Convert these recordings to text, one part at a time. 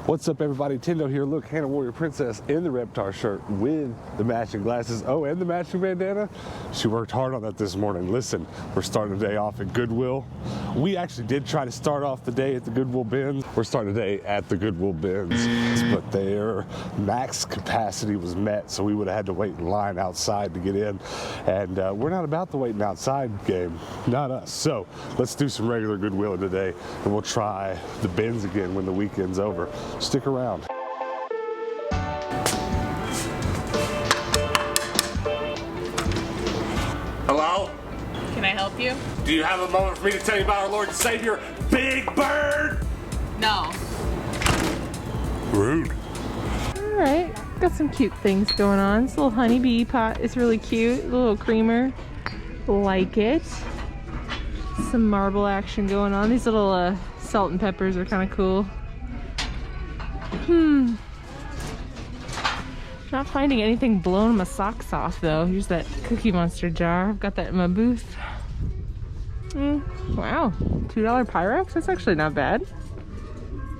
What's up, everybody? Tendo here. Look, Hannah Warrior Princess in the Reptar shirt with the matching glasses. Oh, and the matching bandana. She worked hard on that this morning. Listen, we're starting the day off at Goodwill. We actually did try to start off the day at the Goodwill bins. We're starting the day at the Goodwill bins, but their max capacity was met, so we would have had to wait in line outside to get in. And we're not about the waiting outside game, not us. So let's do some regular Goodwill today, and we'll try the bins again when the weekend's over. Stick around. Hello? Can I help you? Do you have a moment for me to tell you about our Lord and Savior, Big Bird? No. Rude. Alright, got some cute things going on. This little honeybee pot is really cute. A little creamer. Like it. Some marble action going on. These little salt and peppers are kind of cool. Not finding anything blowing my socks off though. Here's that Cookie Monster jar. I've got that in my booth. Wow, $2 Pyrex? That's actually not bad.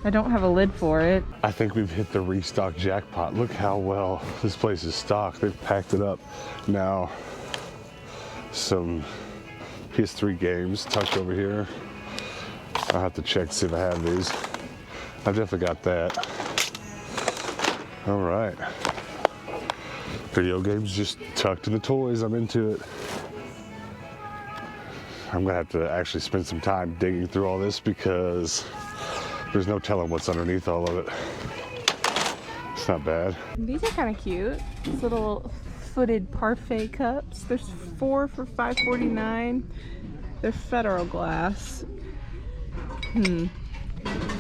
I don't have a lid for it. I think we've hit the restock jackpot. Look how well this place is stocked. They've packed it up. Now, some PS3 games tucked over here. I'll have to check to see if I have these. I've definitely got that. All right. Video games just tucked in the toys. I'm into it. I'm gonna have to actually spend some time digging through all this because there's no telling what's underneath all of it. It's not bad. These are kind of cute. These little footed parfait cups. There's 4 for $5.49. They're Federal glass.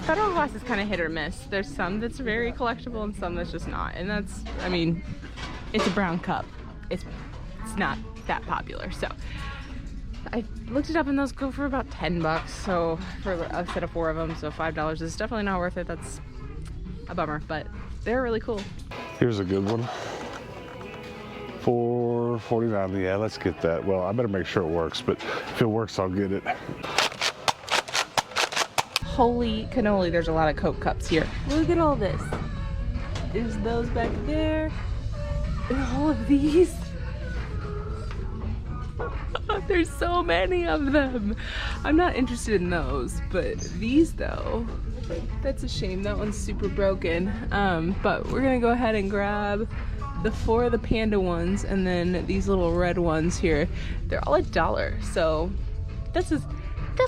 Federal glass is kind of hit or miss. There's some that's very collectible and some that's just not. And that's, I mean, it's a brown cup. It's not that popular. So I looked it up and those go for about 10 bucks. So for a set of 4 of them, so $5 is definitely not worth it. That's a bummer, but they're really cool. Here's a good one. $4.49. Yeah, let's get that. Well, I better make sure it works, but if it works, I'll get it. Holy cannoli, there's a lot of Coke cups here. Look at all this. There's those back there. And all of these. There's so many of them. I'm not interested in those, but these though, that's a shame. That one's super broken. But we're gonna go ahead and grab the 4 of the panda ones and then these little red ones here. They're all $1, so that's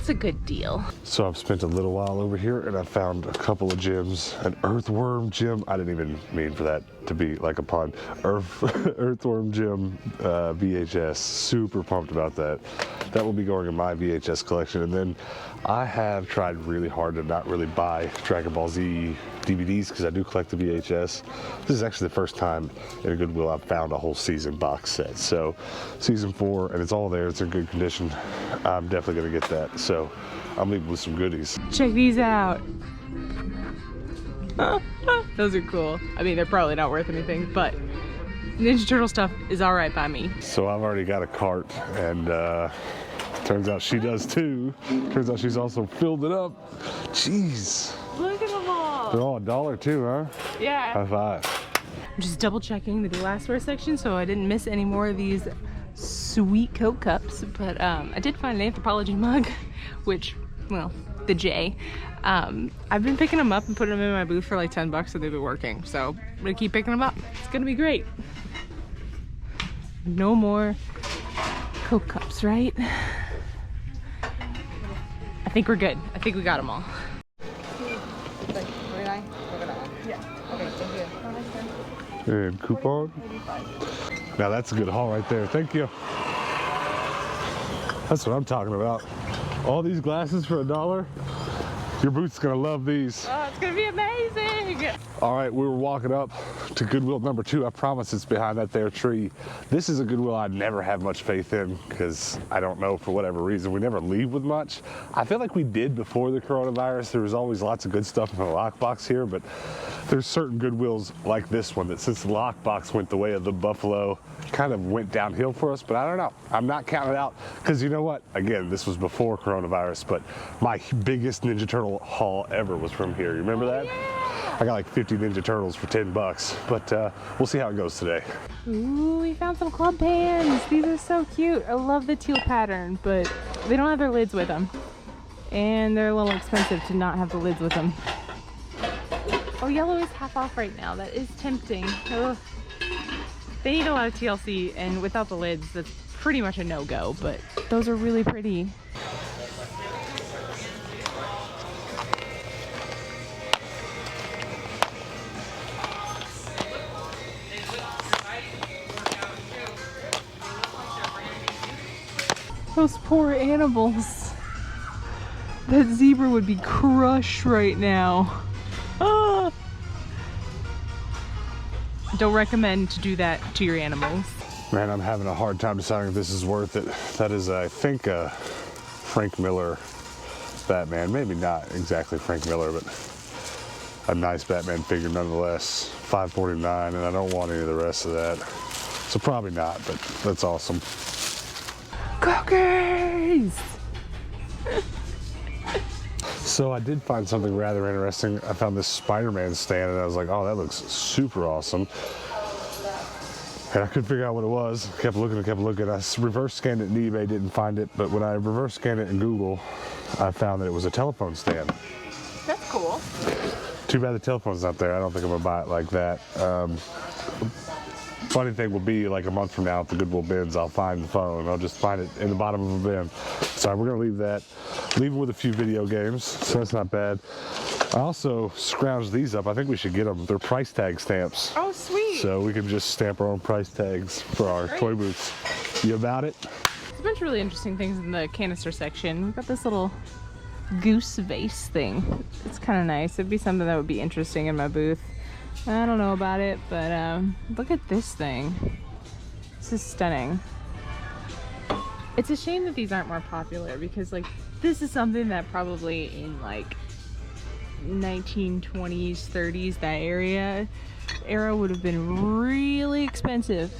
a good deal. So I've spent a little while over here and I found a couple of gems. An earthworm gem. I didn't even mean for that to be like a pun. Earthworm gem VHS. Super pumped about that. That will be going in my VHS collection. And then I have tried really hard to not really buy Dragon Ball Z DVDs because I do collect the VHS. This is actually the first time in a Goodwill I've found a whole season box set. So season 4, and it's all there. It's in good condition. I'm definitely gonna get that. So I'm leaving with some goodies. Check these out. Those are cool. I mean, they're probably not worth anything, but Ninja Turtle stuff is all right by me. So I've already got a cart, and turns out she does too. Turns out she's also filled it up. Jeez. Look at them all. They're all $1 too, huh? Yeah. High five. I'm just double checking the glassware section so I didn't miss any more of these sweet Coke cups, but I did find an Anthropology mug, which, well, the J. I've been picking them up and putting them in my booth for like 10 bucks, so they've been working. So I'm gonna keep picking them up. It's gonna be great. No more Coke cups, right? I think we're good. I think we got them all. And coupon. Now that's a good haul right there. Thank you. That's what I'm talking about. All these glasses for $1. Your booth's gonna love these. Oh, it's gonna be amazing. All right, we were walking up to Goodwill number 2. I promise it's behind that there tree. This is a Goodwill I never have much faith in because I don't know, for whatever reason, we never leave with much. I feel like we did before the coronavirus. There was always lots of good stuff in the lockbox here, but there's certain Goodwills like this one that since the lockbox went the way of the buffalo, kind of went downhill for us, but I don't know. I'm not counting it out because you know what? Again, this was before coronavirus, but my biggest Ninja Turtle haul ever was from here. You remember that? Yeah. I got like 50 Ninja Turtles for 10 bucks, but we'll see how it goes today. Ooh, we found some club pans. These are so cute. I love the teal pattern, but they don't have their lids with them. And they're a little expensive to not have the lids with them. Oh, yellow is half off right now. That is tempting. Ugh. They need a lot of TLC, and without the lids, that's pretty much a no-go, but those are really pretty. Those poor animals. That zebra would be crushed right now. Ah! Don't recommend to do that to your animals. Man, I'm having a hard time deciding if this is worth it. That is, I think, a Frank Miller Batman. Maybe not exactly Frank Miller, but a nice Batman figure nonetheless. $5.49, and I don't want any of the rest of that. So probably not, but that's awesome. Cookies! So I did find something rather interesting. I found this Spider-Man stand and I was like, oh, that looks super awesome. And I couldn't figure out what it was. Kept looking. I reverse scanned it in eBay, didn't find it. But when I reverse scanned it in Google, I found that it was a telephone stand. That's cool. Too bad the telephone's not there. I don't think I'm gonna buy it like that. Funny thing will be, like a month from now at the Goodwill bins, I'll find the phone. I'll just find it in the bottom of a bin. So we're gonna leave that. Leave it with a few video games, so that's not bad. I also scrounged these up. I think we should get them. They're price tag stamps. Oh, sweet. So we can just stamp our own price tags for our toy booths. You about it? There's a bunch of really interesting things in the canister section. We've got this little goose vase thing. It's kind of nice. It'd be something that would be interesting in my booth. I don't know about it, but look at this thing. This is stunning. It's a shame that these aren't more popular because, like, this is something that probably in like 1920s, 30s, that era would have been really expensive.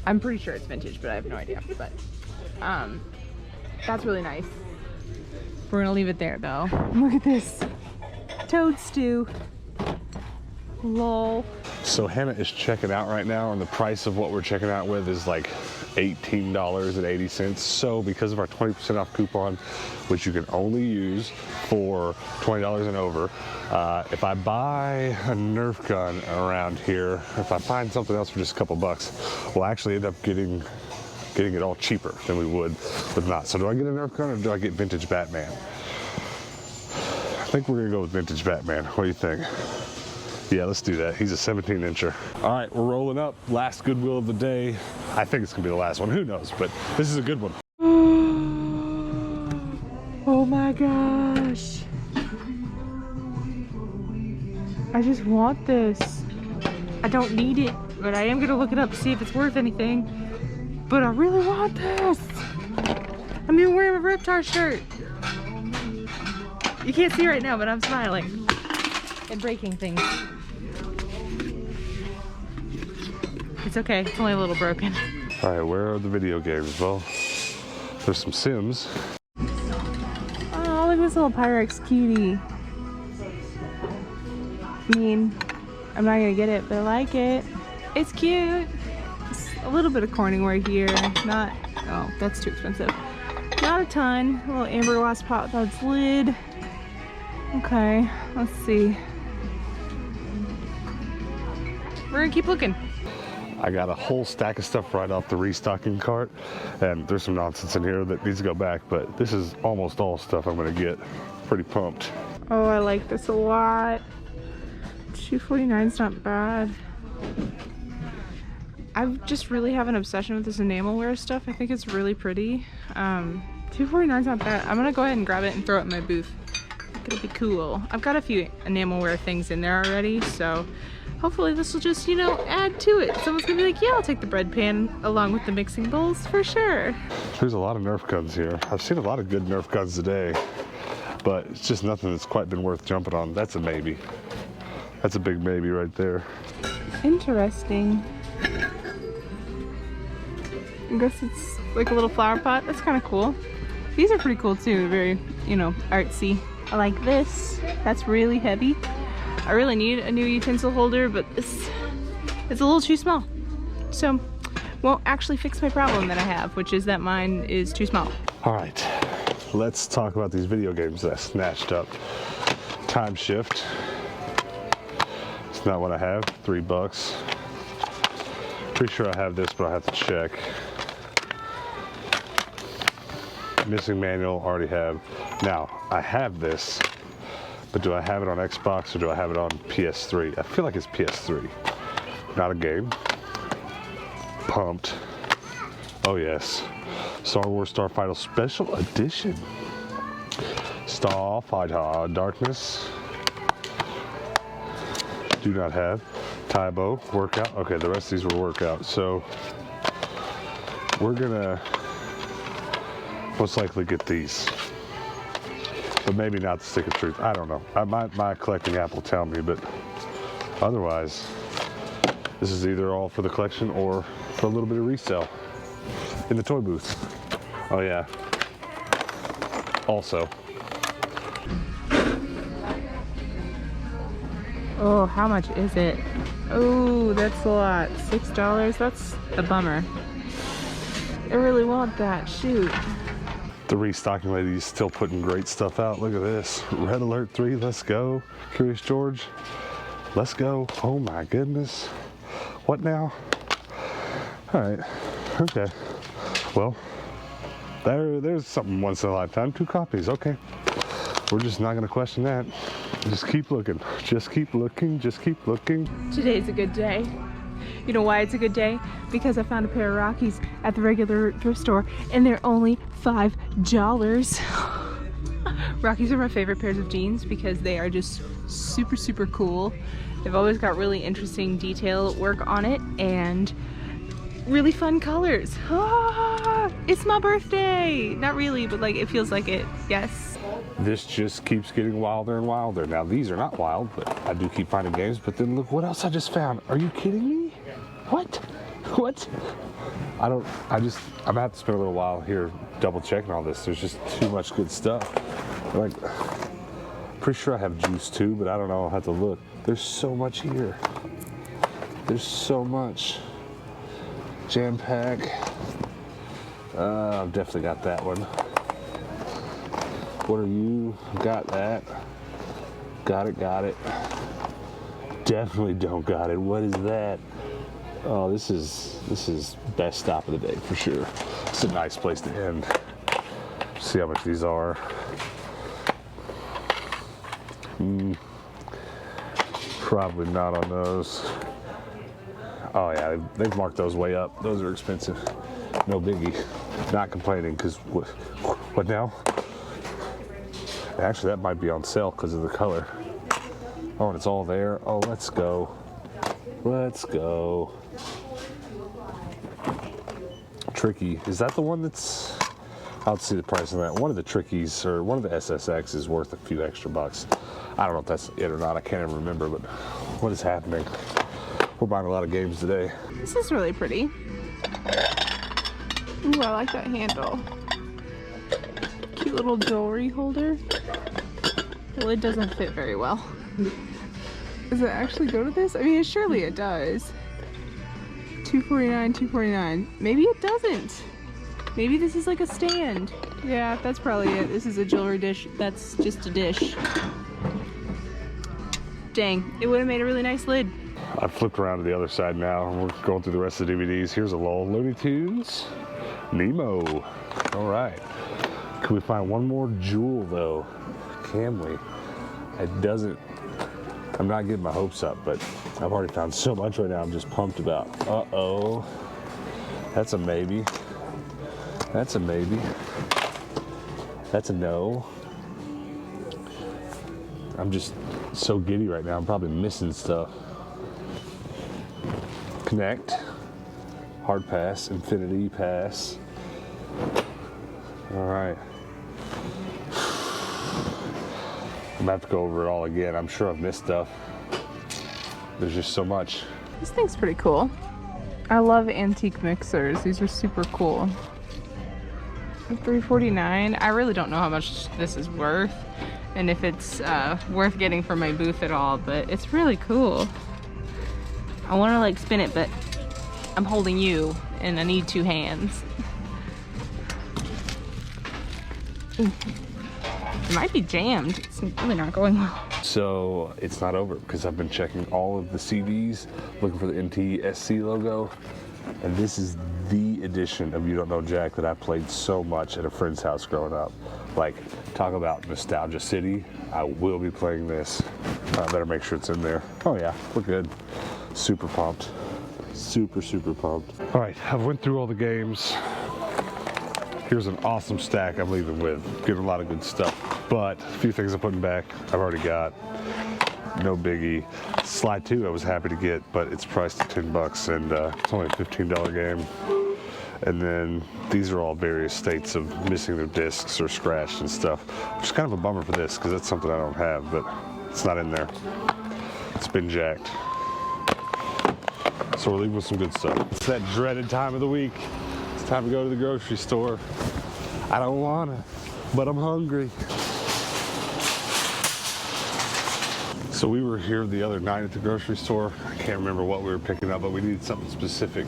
I'm pretty sure it's vintage, but I have no idea. But that's really nice. We're gonna leave it there though. Look at this. Toad stew. Lol. So Hannah is checking out right now, and the price of what we're checking out with is like $18.80. So because of our 20% off coupon, which you can only use for $20 and over, if I buy a Nerf gun around here, if I find something else for just a couple bucks, we'll actually end up getting it all cheaper than we would with not. So do I get a Nerf gun or do I get vintage Batman? I think we're gonna go with vintage Batman. What do you think? Yeah, let's do that. He's a 17-incher. All right, we're rolling up. Last Goodwill of the day. I think it's gonna be the last one. Who knows? But this is a good one. Oh my gosh. I just want this. I don't need it, but I am gonna look it up to see if it's worth anything. But I really want this. I'm even wearing a Reptar shirt. You can't see right now, but I'm smiling and breaking things. It's okay, it's only a little broken. All right, where are the video games? Well, there's some Sims. Oh, look at this little Pyrex cutie. I mean, I'm not gonna get it, but I like it. It's cute. It's a little bit of Corningware here. Not, oh, that's too expensive. Not a ton. A little amber glass pot with its lid. Okay, let's see. We're gonna keep looking. I got a whole stack of stuff right off the restocking cart, and there's some nonsense in here that needs to go back, but this is almost all stuff I'm gonna get. Pretty pumped. Oh, I like this a lot. $2.49 is not bad. I just really have an obsession with this enamelware stuff. I think it's really pretty. $2.49 is not bad. I'm gonna go ahead and grab it and throw it in my booth. It'll be cool. I've got a few enamelware things in there already, so hopefully this will just, you know, add to it. Someone's gonna be like, yeah, I'll take the bread pan along with the mixing bowls for sure. There's a lot of Nerf guns here. I've seen a lot of good Nerf guns today, but it's just nothing that's quite been worth jumping on. That's a maybe. That's a big maybe right there. Interesting. I guess it's like a little flower pot. That's kind of cool. These are pretty cool too. Very, you know, artsy. I like this. That's really heavy. I really need a new utensil holder, but this it's a little too small. So won't actually fix my problem that I have, which is that mine is too small. All right, let's talk about these video games that I snatched up. Time Shift. It's not what I have, $3. Pretty sure I have this, but I have to check. Missing manual, already have. Now, I have this, but do I have it on Xbox or do I have it on PS3? I feel like it's PS3. Not a game. Pumped. Oh yes. Star Wars Starfighter Special Edition. Starfighter Darkness. Do not have. Tybo Workout. Okay, the rest of these were workouts. So we're gonna most likely get these, but maybe not the Stick of Truth. I don't know. My collecting app will tell me, but otherwise, this is either all for the collection or for a little bit of resale in the toy booth. Oh yeah. Also. Oh, how much is it? Oh, that's a lot. $6? That's a bummer. I really want that. Shoot. The restocking lady's still putting great stuff out. Look at this. Red Alert 3, let's go. Curious George, let's go. Oh my goodness. What now? All right, okay. Well, there's something once in a lifetime. 2 copies, okay. We're just not gonna question that. Just keep looking, just keep looking, just keep looking. Today's a good day. You know why it's a good day? Because I found a pair of Rockies at the regular thrift store and they're only $5. Rockies are my favorite pairs of jeans because they are just super, super cool. They've always got really interesting detail work on it and really fun colors. Ah, it's my birthday! Not really, but like it feels like it, yes. This just keeps getting wilder and wilder. Now these are not wild, but I do keep finding games, but then look what else I just found. Are you kidding me? What? What? I'm gonna have to spend a little while here double checking all this. There's just too much good stuff. Like, pretty sure I have juice too, but I don't know, I'll have to look. There's so much here. There's so much. Jam pack. I've definitely got that one. What are you? Got that. Got it. Definitely don't got it. What is that? Oh, this is best stop of the day for sure. It's a nice place to end. See how much these are. Probably not on those. Oh yeah, they've marked those way up. Those are expensive. No biggie. Not complaining because what now? Actually, that might be on sale because of the color. Oh, and it's all there. Oh, let's go. Let's go. Tricky. Is that the one that's... I'll see the price on that. One of the Trickies, or one of the SSX is worth a few extra bucks. I don't know if that's it or not. I can't even remember, but what is happening? We're buying a lot of games today. This is really pretty. Ooh, I like that handle. Cute little jewelry holder. Well, it doesn't fit very well. Does it actually go to this? I mean, surely it does. $249, $249. Maybe it doesn't. Maybe this is like a stand. Yeah, that's probably it. This is a jewelry dish. That's just a dish. Dang, it would have made a really nice lid. I flipped around to the other side now. We're going through the rest of the DVDs. Here's a little Looney Tunes. Nemo. All right. Can we find one more jewel though? Can we? It doesn't. I'm not getting my hopes up, but I've already found so much right now. I'm just pumped about. Uh-oh. That's a maybe. That's a maybe. That's a no. I'm just so giddy right now. I'm probably missing stuff. Connect. Hard pass. Infinity pass. All right. I'm gonna have to go over it all again. I'm sure I've missed stuff. There's just so much. This thing's pretty cool. I love antique mixers. These are super cool. $349. I really don't know how much this is worth. and if it's worth getting for my booth at all, but it's really cool. I want to like spin it, but I'm holding you and I need 2 hands. Ooh. It might be jammed. It's really not going well. So it's not over because I've been checking all of the CDs, looking for the NTSC logo. And this is the edition of You Don't Know Jack that I played so much at a friend's house growing up. Like, talk about Nostalgia City. I will be playing this. I better make sure it's in there. Oh yeah, we're good. Super pumped. Super, super pumped. All right, I've went through all the games. Here's an awesome stack I'm leaving with. Getting a lot of good stuff. But a few things I'm putting back, I've already got. No biggie. Slide 2 I was happy to get, but it's priced at $10 and it's only a $15 game. And then these are all various states of missing their discs or scratched and stuff, which is kind of a bummer for this because that's something I don't have, but it's not in there. It's been jacked. So we're leaving with some good stuff. It's that dreaded time of the week. It's time to go to the grocery store. I don't wanna, but I'm hungry. So we were here the other night at the grocery store. I can't remember what we were picking up, but we needed something specific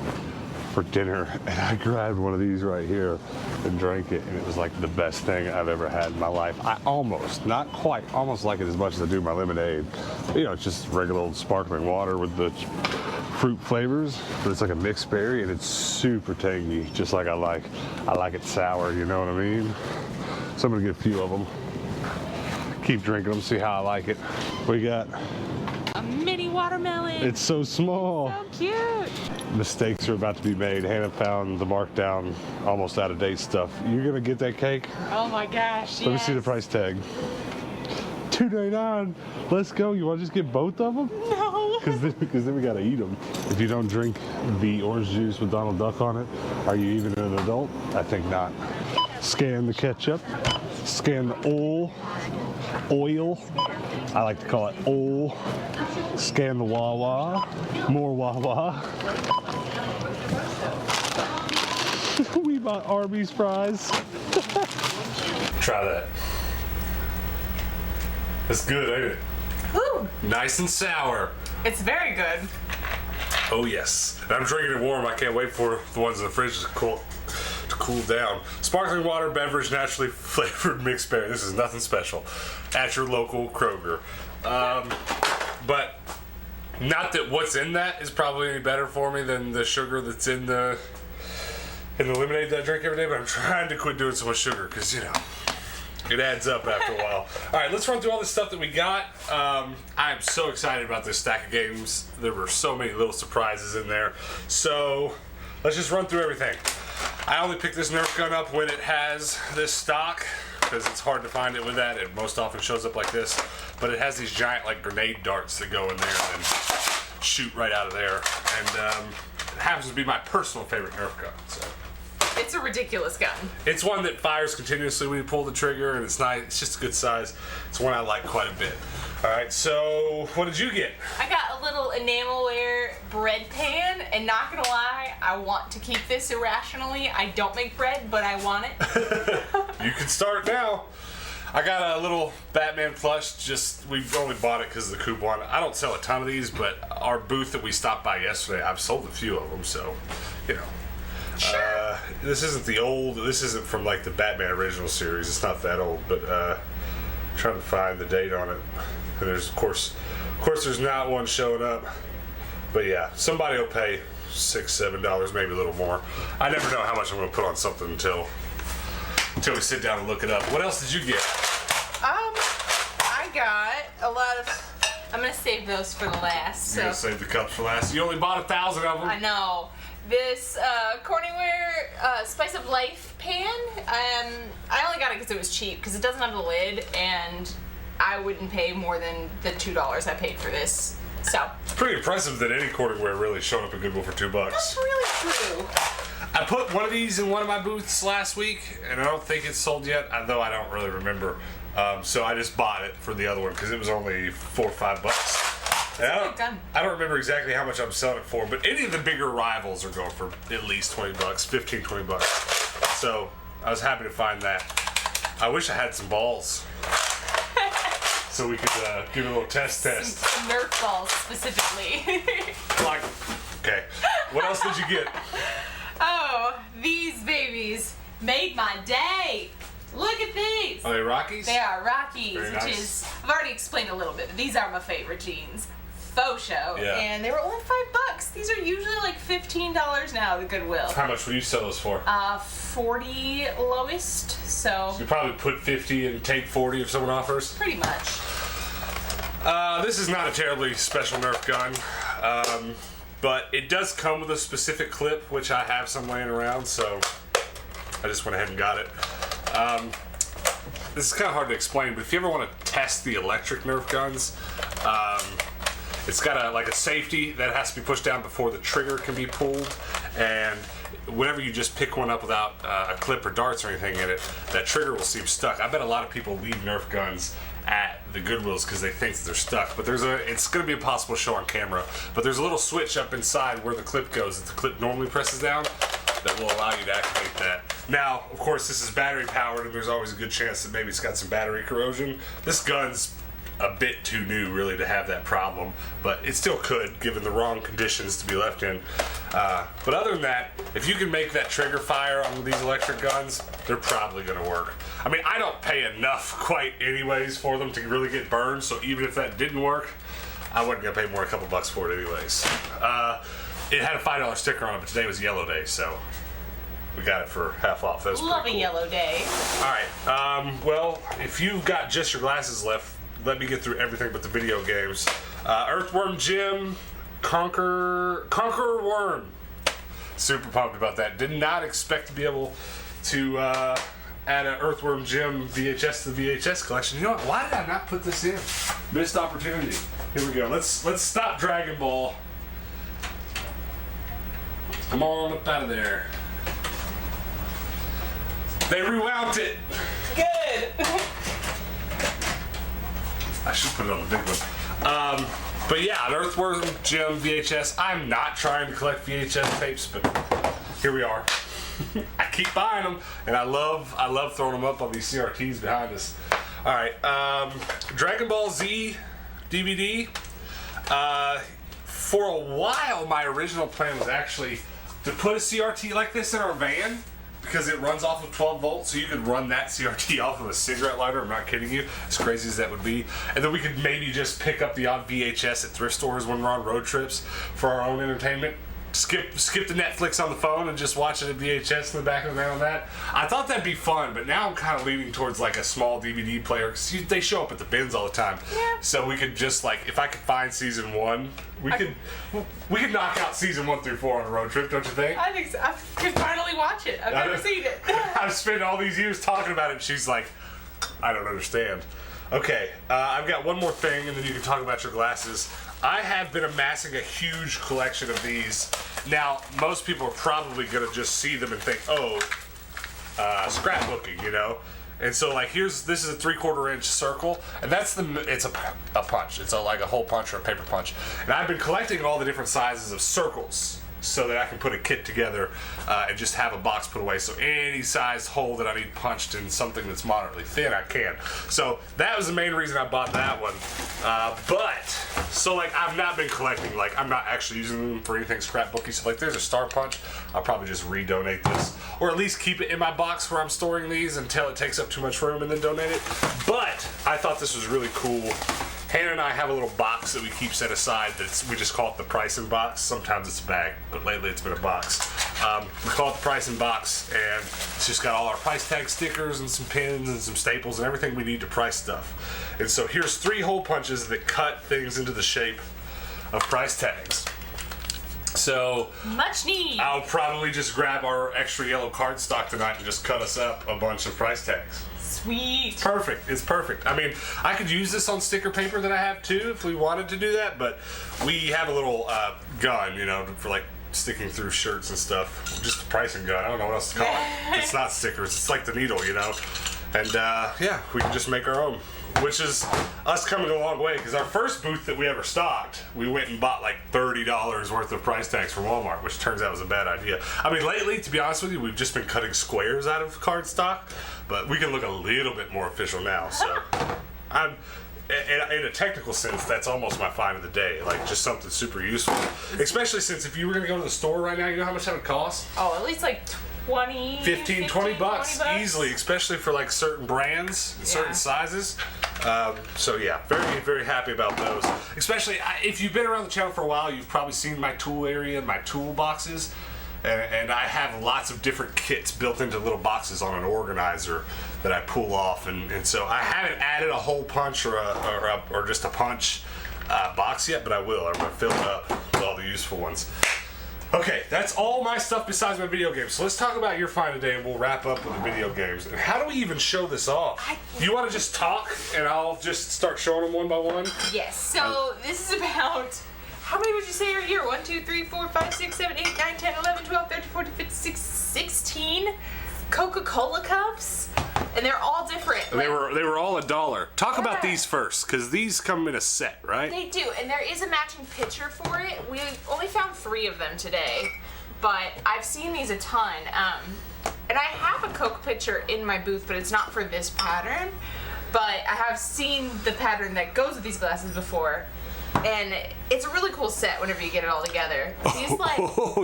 for dinner. And I grabbed one of these right here and drank it. And it was like the best thing I've ever had in my life. I almost, not quite, almost like it as much as I do my lemonade. You know, it's just regular old sparkling water with the fruit flavors, but it's like a mixed berry and it's super tangy, just like I like it sour, you know what I mean? So I'm gonna get a few of them. Keep drinking them, see how I like it. We got a mini watermelon. It's so small. So cute. Mistakes are about to be made. Hannah found the markdown, almost out of date stuff. You're gonna get that cake? Oh my gosh, Let me see the price tag. $2.99. Let's go. You want to just get both of them? No. Because then we gotta eat them. If you don't drink the orange juice with Donald Duck on it, are you even an adult? I think not. Scan the ketchup. Scan the oil. I like to call it oil. Scan the Wawa. More Wawa. We bought Arby's fries. Try that. It's good, ain't it? Ooh, Nice and sour. it's very good. Oh yes. And I'm drinking it warm. I can't wait for the ones in the fridge to cool down. Sparkling water beverage, naturally flavored mixed berry. This is nothing special. At your local Kroger. But not that what's in that is probably any better for me than the sugar that's in the lemonade that I drink every day, but I'm trying to quit doing so much sugar because, you know, it adds up after a while. All right, let's run through all the stuff that we got. I am so excited about this stack of games. There were so many little surprises in there. So let's just run through everything. I only picked this Nerf gun up when it has this stock because it's hard to find it with that. It most often shows up like this, but it has these giant like grenade darts that go in there and then shoot right out of there. And it happens to be my personal favorite Nerf gun. So. It's a ridiculous gun. It's one that fires continuously when you pull the trigger, and it's nice. It's just a good size. It's one I like quite a bit. All right, so what did you get? I got a little enamelware bread pan, and not gonna lie, I want to keep this irrationally. I don't make bread, but I want it. You can start now. I got a little Batman plush. We've only bought it because of the coupon. I don't sell a ton of these, but our booth that we stopped by yesterday, I've sold a few of them, so, you know. Sure. This isn't from like the Batman original series. It's not that old, but I'm trying to find the date on it. And there's of course there's not one showing up. But yeah, somebody will pay $6, $7, maybe a little more. I never know how much I'm gonna put on something until we sit down and look it up. What else did you get? I got a lot of. I'm gonna save those for the last. You're gonna save the cups for last. You only bought 1,000 of them. I know. This Corningware Spice of Life pan, I only got it because it was cheap, because it doesn't have the lid, and I wouldn't pay more than the $2 I paid for this. So It's pretty impressive that any Corningware really showed up at Goodwill for $2. that's really true. I put one of these in one of my booths last week, and I don't think it's sold yet, though I don't really remember. So I just bought it for the other one because it was only $4 or $5. I don't remember exactly how much I'm selling it for, but any of the bigger rivals are going for at least $20, $15, $20. So I was happy to find that. I wish I had some balls. so we could give it a little test. Nerf balls specifically. Like, okay. What else did you get? Oh, these babies made my day. Look at these. Are they Rockies? They are Rockies, Very which nice. is, I've already explained a little bit, but these are my favorite jeans. Faux show. Yeah. And they were only $5. These are usually like $15 now at the Goodwill. How much would you sell those for? 40 lowest, so You probably put 50 and take 40 if someone offers. pretty much. This is not a terribly special Nerf gun, but it does come with a specific clip, which I have some laying around, so I just went ahead and got it. This is kind of hard to explain, but if you ever want to test the electric Nerf guns, it's got a safety that has to be pushed down before the trigger can be pulled, and whenever you just pick one up without a clip or darts or anything in it, that trigger will seem stuck. I bet a lot of people leave Nerf guns at the Goodwills because they think that they're stuck, but it's going to be impossible to show on camera, but there's a little switch up inside where the clip goes that the clip normally presses down that will allow you to activate that. Now, of course, this is battery powered, and there's always a good chance that maybe it's got some battery corrosion. This gun's a bit too new really to have that problem, but it still could given the wrong conditions to be left in. But other than that, if you can make that trigger fire on these electric guns, they're probably going to work. I mean, I don't pay enough quite anyways for them to really get burned, so even if that didn't work, I wasn't going to pay more than a couple bucks for it anyways. It had a $5 sticker on it, but today was Yellow Day, so we got it for half off. That was Love pretty a cool. yellow day. All right. Well, if you've got just your glasses left, let me get through everything but the video games. Earthworm Jim, Conquer Worm. Super pumped about that. Did not expect to be able to add an Earthworm Jim VHS to the VHS collection. You know what? Why did I not put this in? Missed opportunity. Here we go. Let's stop Dragon Ball. Come on up out of there. They rewound it. Good. I should put it on the big one. But yeah, an Earthworm Jim VHS. I'm not trying to collect VHS tapes, but here we are. I keep buying them, and I love throwing them up on these CRTs behind us. All right, Dragon Ball Z DVD. For a while, my original plan was actually to put a CRT like this in our van, because it runs off of 12 volts, so you could run that CRT off of a cigarette lighter. I'm not kidding you, as crazy as that would be. And then we could maybe just pick up the odd VHS at thrift stores when we're on road trips for our own entertainment. Skip the Netflix on the phone and just watch it at VHS in the back of the van on that. I thought that'd be fun, but now I'm kind of leaning towards like a small DVD player, because they show up at the bins all the time. Yeah. So we could just if I could find season 1, we could knock out season 1 through 4 on a road trip, don't you think? I think so. I can finally watch it. I've never seen it. I've spent all these years talking about it, and she's like, I don't understand. Okay, I've got one more thing, and then you can talk about your glasses. I have been amassing a huge collection of these. Now, most people are probably going to just see them and think, oh, scrapbooking, you know? And so, this is a 3/4 inch circle, and it's a punch. It's like a hole punch or a paper punch. And I've been collecting all the different sizes of circles so that I can put a kit together and just have a box put away. So any size hole that I need punched in something that's moderately thin, I can. So that was the main reason I bought that one. I've not been collecting. I'm not actually using them for anything scrapbooky. So there's a star punch. I'll probably just redonate this, or at least keep it in my box where I'm storing these until it takes up too much room and then donate it. But I thought this was really cool. Hannah and I have a little box that we keep set aside we just call it the pricing box. Sometimes it's a bag, but lately it's been a box. We call it the pricing box, and it's just got all our price tag stickers and some pins and some staples and everything we need to price stuff. And so here's 3 hole punches that cut things into the shape of price tags. So Much need. I'll probably just grab our extra yellow cardstock tonight and just cut us up a bunch of price tags. Sweet. Perfect. It's perfect. I mean, I could use this on sticker paper that I have too if we wanted to do that, but we have a little gun, for sticking through shirts and stuff. Just a pricing gun. I don't know what else to call it. It's not stickers. It's like the needle, And we can just make our own, which is us coming a long way, because our first booth that we ever stocked, we went and bought $30 worth of price tags from Walmart, which turns out was a bad idea. I mean, lately, to be honest with you, we've just been cutting squares out of cardstock, but we can look a little bit more official now. So in a technical sense, that's almost my find of the day. Like, just something super useful. Especially since if you were going to go to the store right now, you know how much that would cost? Oh, at least like 15, 20 bucks easily, especially for like certain brands and certain sizes. So yeah, very, very happy about those. Especially if you've been around the channel for a while, you've probably seen my tool area, my tool boxes. And I have lots of different kits built into little boxes on an organizer that I pull off. And so I haven't added a hole punch or just a punch box yet, but I will. I'm going to fill it up with all the useful ones. Okay, that's all my stuff besides my video games. So let's talk about your find today, and we'll wrap up with the video games. And how do we even show this off? You want to just talk, and I'll just start showing them one by one? Yes. So this is about, how many would you say are here? 1, 2, 3, 4, 5, 6, 7, 8, 9, 10, 11, 12, 13, 14, 15, 16 Coca-Cola cups. And they're all different. They were all $1. Talk about these first, because these come in a set, right? They do, and there is a matching pitcher for it. We only found 3 of them today, but I've seen these a ton. And I have a Coke pitcher in my booth, but it's not for this pattern. But I have seen the pattern that goes with these glasses before. And it's a really cool set whenever you get it all together. These is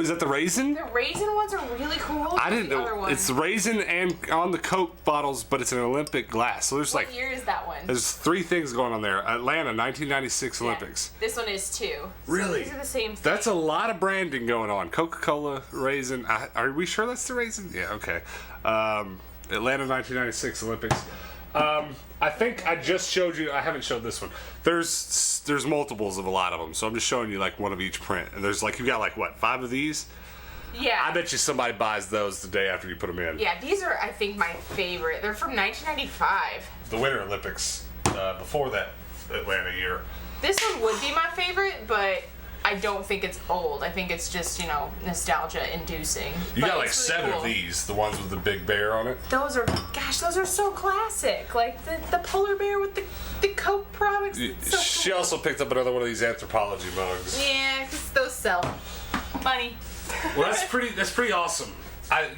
that the raisin? The raisin ones are really cool. I didn't know. It's raisin and on the Coke bottles, but it's an Olympic glass. So there's What year is that one? There's 3 things going on there. Atlanta, 1996 Olympics. This one is too. Really? So these are the same thing. That's a lot of branding going on. Coca-Cola, raisin. Are we sure that's the raisin? Yeah, okay. Atlanta, 1996 Olympics. I think I just showed you. I haven't showed this one. There's multiples of a lot of them, so I'm just showing you like one of each print. And there's like, you got like what, 5 of these? Yeah. I bet you somebody buys those the day after you put them in. Yeah, these are I think my favorite. They're from 1995. The Winter Olympics before that Atlanta year. This one would be my favorite, but I don't think it's old. I think it's just, nostalgia inducing. You But got like it's really 7 cool. of these, the ones with the big bear on it. Those are so classic. Like the polar bear with the Coke products. It's so She cool. also picked up another one of these anthropology mugs. Yeah, because those sell money. Well, that's pretty awesome.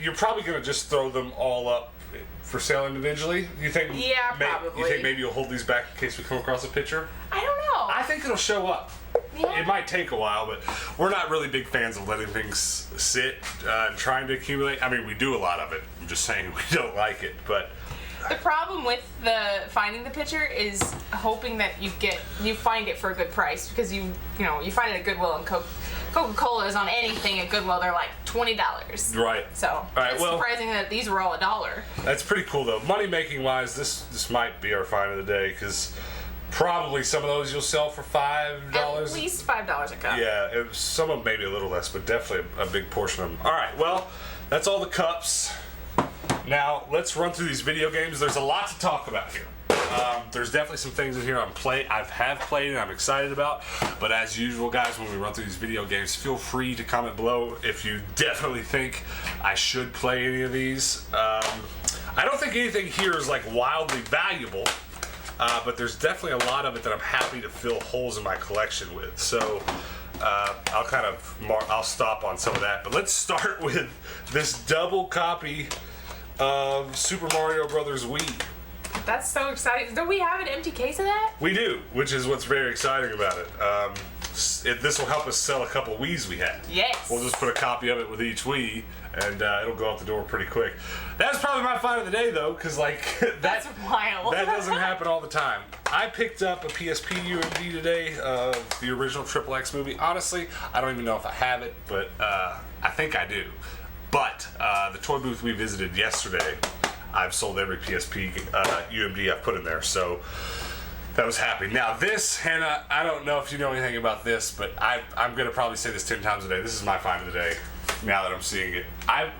You're probably gonna just throw them all up for sale individually. You think? Yeah, probably. You think maybe you'll hold these back in case we come across a picture? I don't know. I think it'll show up. Yeah. It might take a while, but we're not really big fans of letting things sit and trying to accumulate. I mean, we do a lot of it. I'm just saying we don't like it, but. The problem with finding the picture is hoping that you find it for a good price, because you find it at Goodwill, and Coca-Cola is on anything at Goodwill. They're like $20. Right. So it's surprising that these were all $1. That's pretty cool though. Money making wise, this might be our find of the day, because probably some of those you'll sell for $5. At least $5 a cup. Yeah, some of them maybe a little less, but definitely a big portion of them. All right, well, that's all the cups. Now, let's run through these video games. There's a lot to talk about here. There's definitely some things in here I have played and I'm excited about. But as usual, guys, when we run through these video games, feel free to comment below if you definitely think I should play any of these. I don't think anything here is like wildly valuable, but there's definitely a lot of it that I'm happy to fill holes in my collection with. So I'll stop on some of that. But let's start with this double copy of Super Mario Brothers Wii. That's so exciting. Do we have an empty case of that? We do, which is what's very exciting about it. This will help us sell a couple Wiis we had. Yes. We'll just put a copy of it with each Wii, and it'll go out the door pretty quick. That's probably my find of the day, though, because That's wild. That doesn't happen all the time. I picked up a PSP UMD today of the original XXX movie. Honestly, I don't even know if I have it, but I think I do. But the toy booth we visited yesterday, I've sold every PSP UMD I've put in there, so that was happy. Now this, Hannah, I don't know if you know anything about this, but I'm going to probably say this 10 times a day. This is my find of the day, now that I'm seeing it.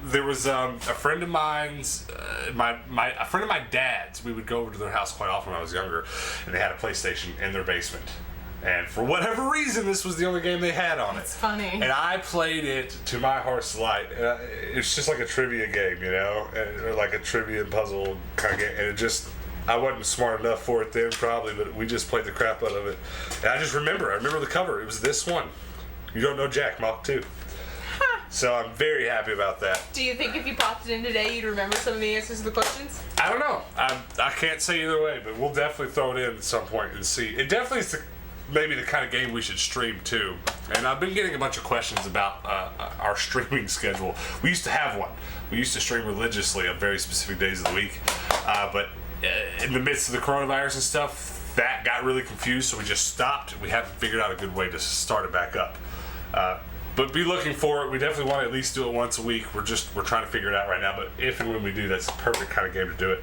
There was a friend of mine's, a friend of my dad's, we would go over to their house quite often when I was younger, and they had a PlayStation in their basement. And for whatever reason, this was the only game they had on it. It's funny. And I played it to my heart's delight. It's just like a trivia game, or like a trivia and puzzle kind of game. And I wasn't smart enough for it then, probably, but we just played the crap out of it. And I remember the cover. It was this one. You don't know Jack, Mach 2. So I'm very happy about that. Do you think if you popped it in today, you'd remember some of the answers to the questions? I don't know. I can't say either way, but we'll definitely throw it in at some point and see. It definitely is maybe the kind of game we should stream too. And I've been getting a bunch of questions about our streaming schedule. We used to have one. We used to stream religiously on very specific days of the week. But in the midst of the coronavirus and stuff, that got really confused, so we just stopped. We haven't figured out a good way to start it back up. But be looking for it. We definitely want to at least do it once a week. We're trying to figure it out right now. But if and when we do, that's the perfect kind of game to do it.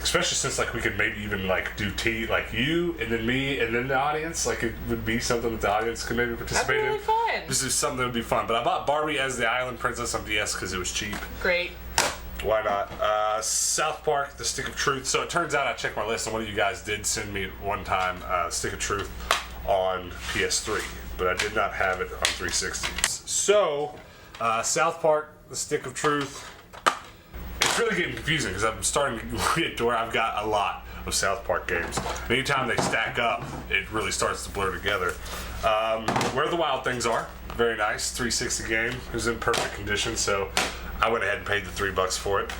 Especially since like we could maybe even like do like you and then me and then the audience. Like it would be something that the audience could maybe participate in. That'd be really fun. This is something that would be fun. But I bought Barbie as the Island Princess on DS because it was cheap. Great. Why not? South Park, The Stick of Truth. So it turns out I checked my list and one of you guys did send me one time Stick of Truth on PS3. But I did not have it on 360s. So, South Park, The Stick of Truth. It's really getting confusing because I'm starting to get to where I've got a lot of South Park games. And anytime they stack up, it really starts to blur together. Where the Wild Things Are, very nice. 360 game. It was in perfect condition, so I went ahead and paid the $3 for it.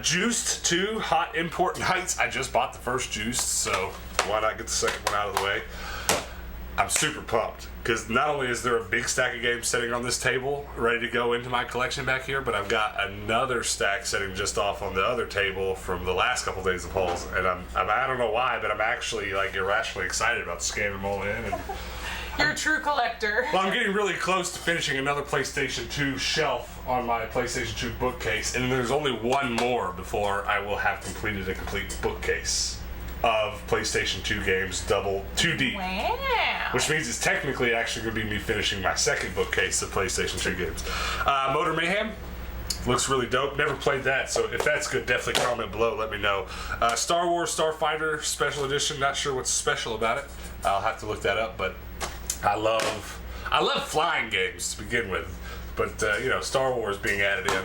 Juiced 2, Hot Import Nights. I just bought the first Juiced, so why not get the second one out of the way? I'm super pumped because not only is there a big stack of games sitting on this table ready to go into my collection back here, but I've got another stack sitting just off on the other table from the last couple days of hauls, and I don't know why, but I'm actually like irrationally excited about scanning them all in. And You're a true collector. well, I'm getting really close to finishing another PlayStation 2 shelf on my PlayStation 2 bookcase, and there's only one more before I will have completed a complete bookcase of PlayStation 2 games, double 2 deep. Wow. Which means it's technically actually going to be me finishing my second bookcase of PlayStation 2 games. Motor Mayhem looks really dope. Never played that, so if that's good, definitely comment below. Let me know. Star Wars Starfighter Special Edition. Not sure what's special about it. I'll have to look that up. But I love flying games to begin with. But Star Wars being added in.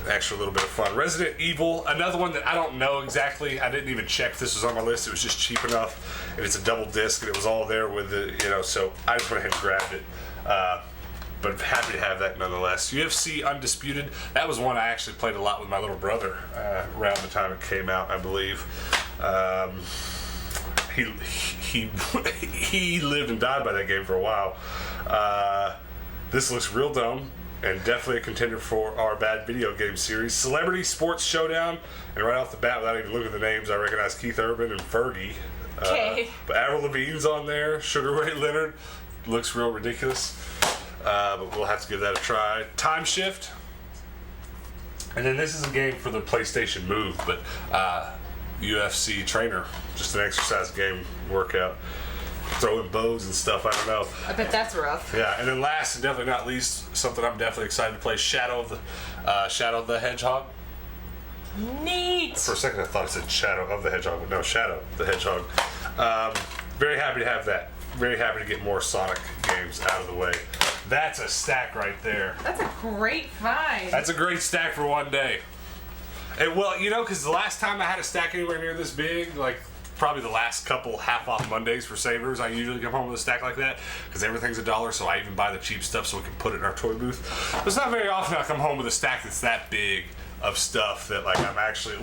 Extra little bit of fun. Resident Evil, another one that I don't know exactly. I didn't even check if this was on my list. It was just cheap enough, and it's a double disc, and it was all there with the, so I just went ahead and grabbed it. But I'm happy to have that nonetheless. UFC Undisputed, that was one I actually played a lot with my little brother around the time it came out, I believe. He lived and died by that game for a while. This looks real dumb. And definitely a contender for our bad video game series. Celebrity Sports Showdown. And right off the bat, without even looking at the names, I recognize Keith Urban and Fergie. Okay. But Avril Lavigne's on there. Sugar Ray Leonard. Looks real ridiculous. But we'll have to give that a try. Time Shift. And then this is a game for the PlayStation Move, but UFC Trainer. Just an exercise game workout. Throwing bows and stuff, I don't know. I bet that's rough. Yeah, and then last and definitely not least, something I'm definitely excited to play, Shadow of the Hedgehog. Neat. For a second I thought it said Shadow of the Hedgehog, but no, Shadow the Hedgehog. Very happy to have that. Very happy to get more Sonic games out of the way. That's a stack right there. That's a great find. That's a great stack for one day. And well, because the last time I had a stack anywhere near this big, like probably the last couple half-off Mondays for Savers, I usually come home with a stack like that because everything's $1, so I even buy the cheap stuff so we can put it in our toy booth. But it's not very often I come home with a stack that's that big of stuff that like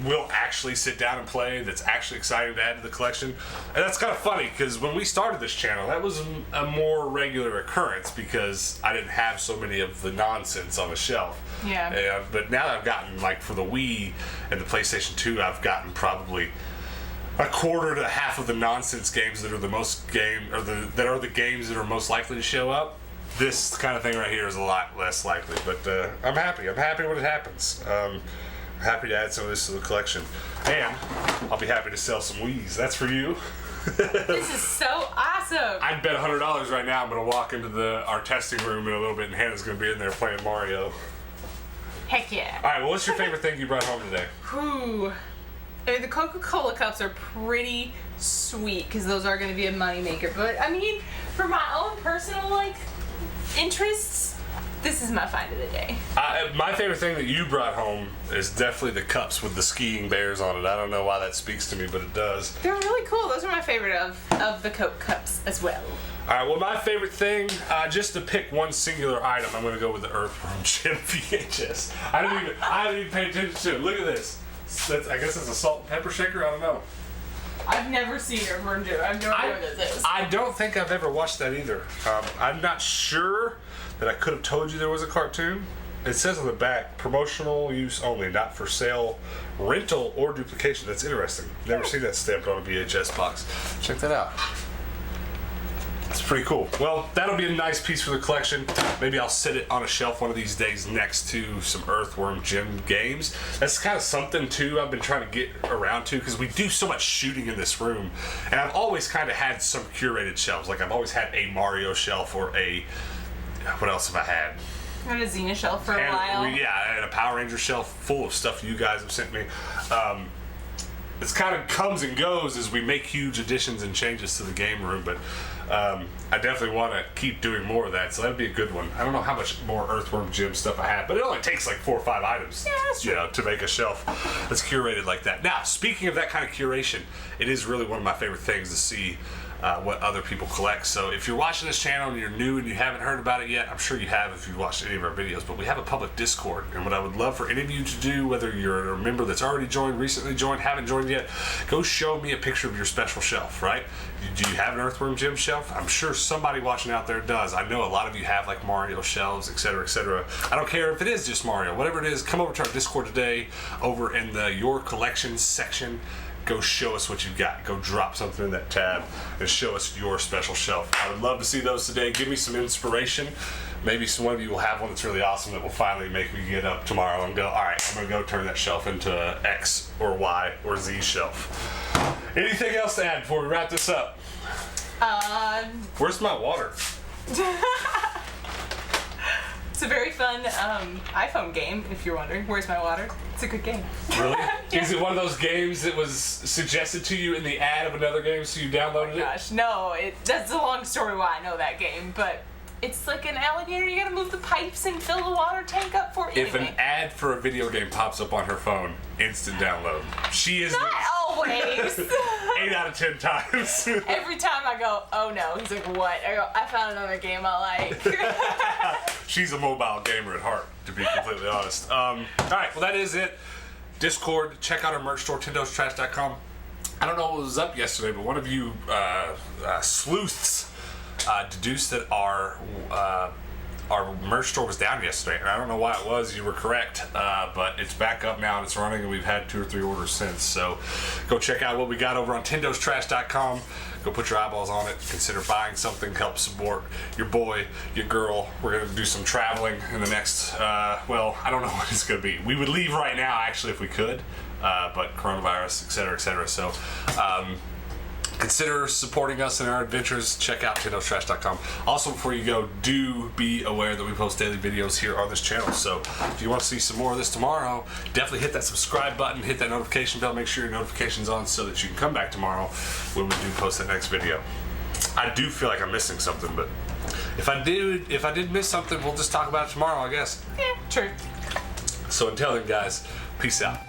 will actually sit down and play, that's actually exciting to add to the collection. And that's kind of funny because when we started this channel, that was a more regular occurrence because I didn't have so many of the nonsense on the shelf. Yeah. But now that I've gotten, like, for the Wii and the PlayStation 2, I've gotten probably a quarter to half of the nonsense games that are the games that are most likely to show up. This kind of thing right here is a lot less likely, but I'm happy. I'm happy when it happens. Happy to add some of this to the collection, and I'll be happy to sell some Wiis. That's for you. This is so awesome. I'd bet $100 right now I'm gonna walk into our testing room in a little bit, and Hannah's gonna be in there playing Mario. Heck yeah. All right. Well, what's your favorite thing you brought home today? Whew. I mean, the Coca-Cola cups are pretty sweet because those are going to be a moneymaker. But I mean, for my own personal interests, this is my find of the day. My favorite thing that you brought home is definitely the cups with the skiing bears on it. I don't know why that speaks to me, but it does. They're really cool. Those are my favorite of the Coke cups as well. All right, well, my favorite thing, just to pick one singular item, I'm going to go with the Earthworm Jim VHS. I haven't even paid attention to it. Look at this. I guess it's a salt and pepper shaker. I don't know. I've never seen Earthworm Jim. I have no idea what this is. I don't think I've ever watched that either. I'm not sure that I could have told you there was a cartoon. It says on the back, promotional use only, not for sale, rental, or duplication. That's interesting. Never seen that stamped on a VHS box. Check that out. It's pretty cool. Well, that'll be a nice piece for the collection. Maybe I'll sit it on a shelf one of these days next to some Earthworm Jim games. That's kind of something, too, I've been trying to get around to, because we do so much shooting in this room. And I've always kind of had some curated shelves. Like, I've always had a Mario shelf or a... What else have I had? I had a Xena shelf for a while. Yeah, I had a Power Ranger shelf full of stuff you guys have sent me. It's kind of comes and goes as we make huge additions and changes to the game room, but I definitely want to keep doing more of that, so that'd be a good one. I don't know how much more Earthworm Jim stuff I have, but it only takes like 4 or 5 items, to make a shelf that's curated like that. Now, speaking of that kind of curation, it is really one of my favorite things to see what other people collect. So if you're watching this channel and you're new and you haven't heard about it yet, I'm sure you have if you've watched any of our videos, but we have a public Discord, and what I would love for any of you to do, whether you're a member that's already joined, recently joined, haven't joined yet, go show me a picture of your special shelf, right? Do you have an Earthworm Jim shelf? I'm sure somebody watching out there does. I know a lot of you have like Mario shelves, etc., etc. I don't care if it is just Mario, whatever it is, come over to our Discord today, over in the Your Collections section. Go show us what you've got. Go drop something in that tab and show us your special shelf. I would love to see those today. Give me some inspiration. Maybe one of you will have one that's really awesome that will finally make me get up tomorrow and go, all right, I'm going to go turn that shelf into an X or Y or Z shelf. Anything else to add before we wrap this up? Where's my water? It's a very fun iPhone game, if you're wondering. Where's my water? It's a good game. Really? Yeah. Is it one of those games that was suggested to you in the ad of another game, so you downloaded it? Gosh, no. That's a long story why I know that game, but it's like an alligator. You gotta move the pipes and fill the water tank up for it. If an ad for a video game pops up on her phone, instant download. She is Not always. 8 out of 10 times. Every time I go, oh no, he's like, what? I go, I found another game I like. She's a mobile gamer at heart, to be completely honest. All right, well that is it. Discord, check out our merch store, THRIFTING. I don't know what was up yesterday, but one of you sleuths deduced that our merch store was down yesterday, and I don't know why it was. You were correct, but it's back up now and it's running, and we've had 2 or 3 orders since. So go check out what we got over on THRIFTING. Go put your eyeballs on it. Consider buying something. Help support your boy, your girl. We're gonna do some traveling in the next. Well, I don't know what it's gonna be. We would leave right now, actually, if we could, but coronavirus, etc., etc. So. Consider supporting us in our adventures. Check out THRIFTING. Also, before you go, do be aware that we post daily videos here on this channel. So if you want to see some more of this tomorrow, definitely hit that subscribe button, hit that notification bell, make sure your notification's on so that you can come back tomorrow when we do post that next video. I do feel like I'm missing something, but if I did miss something, we'll just talk about it tomorrow, I guess. Yeah, true. So until then, guys, peace out.